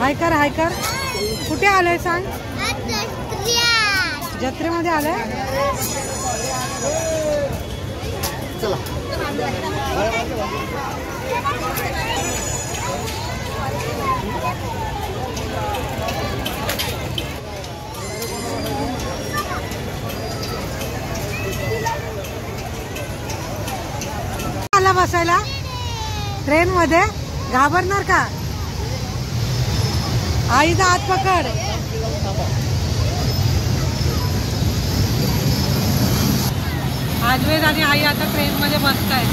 हाय कर हाय कर. कुठे आलोय सांग. जत्रेमध्ये आलोय. चला आला बसायला ट्रेन मध्ये. घाबरणार का. आईचा हात पकड. अद्वैत आणि आई आता ट्रेन मध्ये बसतायत.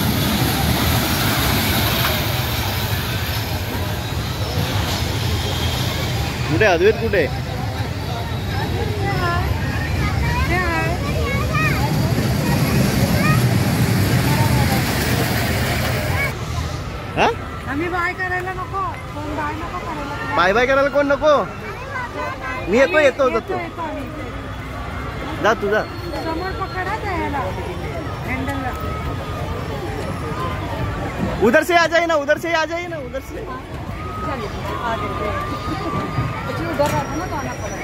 कुठे अद्वैत कुठे. आम्ही बाय करायला नको. कोण बाय नको करायला. बाय बाय करायला कोण नको. मी येतो येतो जातो. जा तू जा. समोर पकडा त्याला हँडलला. उधर से आ जाए ना. उधर से आ जाए ना. उधर से उधर रहता ना तो आना पड़ा.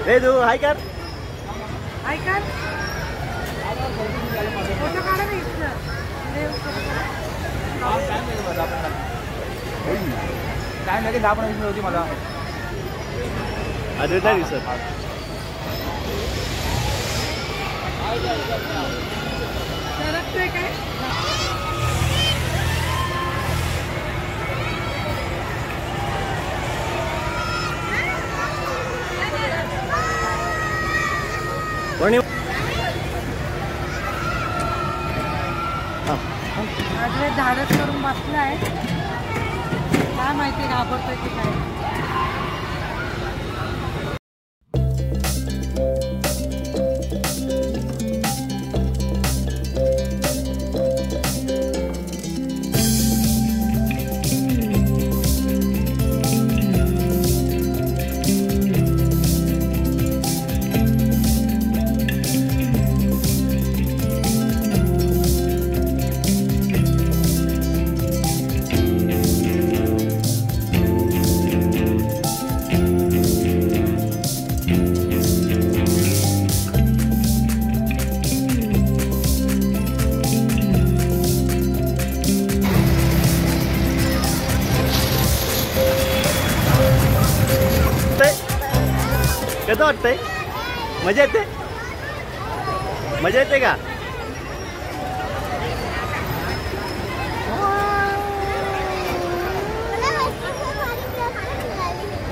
ए तू हाय कर. हाय कर. फोटो काढा ना इथं. काय नाही 10-15 मिनिट होती मला. अद्वैत नाही दिसत. सरकतोय काय. कोणी अद्वैत धाडस करून बसलाय. काय माहिती घाबरतोय की काय. कसं वाटतंय. मजा येते. मजा येते का.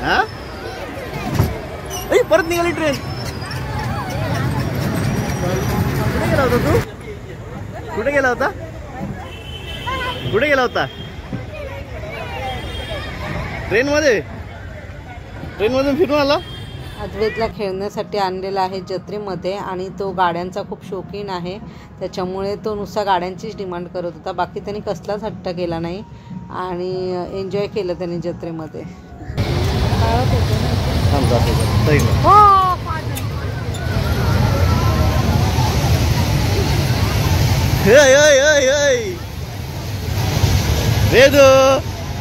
हा परत निघाली ट्रेन. कुठे गेला होता तू. कुठे गेला होता. कुठे गेला होता. ट्रेन मध्ये. ट्रेन मधून फिरून आला. अद्वैतला खेळण्यासाठी आणलेला आहे जत्रेमध्ये आणि तो गाड्यांचा खूप शौकीन आहे. त्याच्यामुळे तो नुसता गाड्यांचीच डिमांड करत होता. बाकी त्यांनी कसलाच हट्ट केला नाही आणि एन्जॉय केलं त्यांनी जत्रेमध्ये.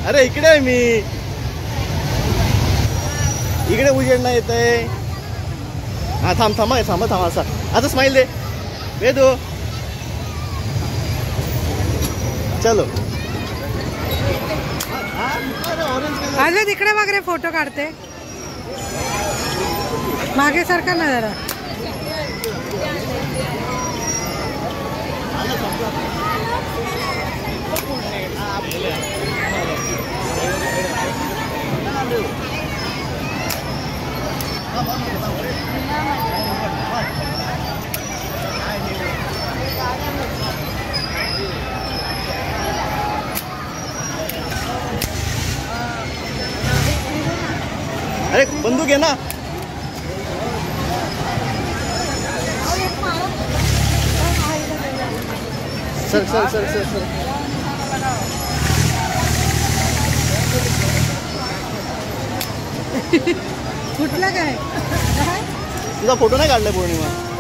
अरे इकडे आहे मी. इकडे उजेड नाही येत आहे. हा थांब थांब थांब थांब. असा आता स्माइल दे. वेदू चलो. अरे तिकडे बघ रे. फोटो काढते. मागे सारखा ना जरा. अरे बंदूक आहे ना. Sir sir sir sir sir. कुठला काय. तुझा फोटो नाही काढलाय पौर्णिमा.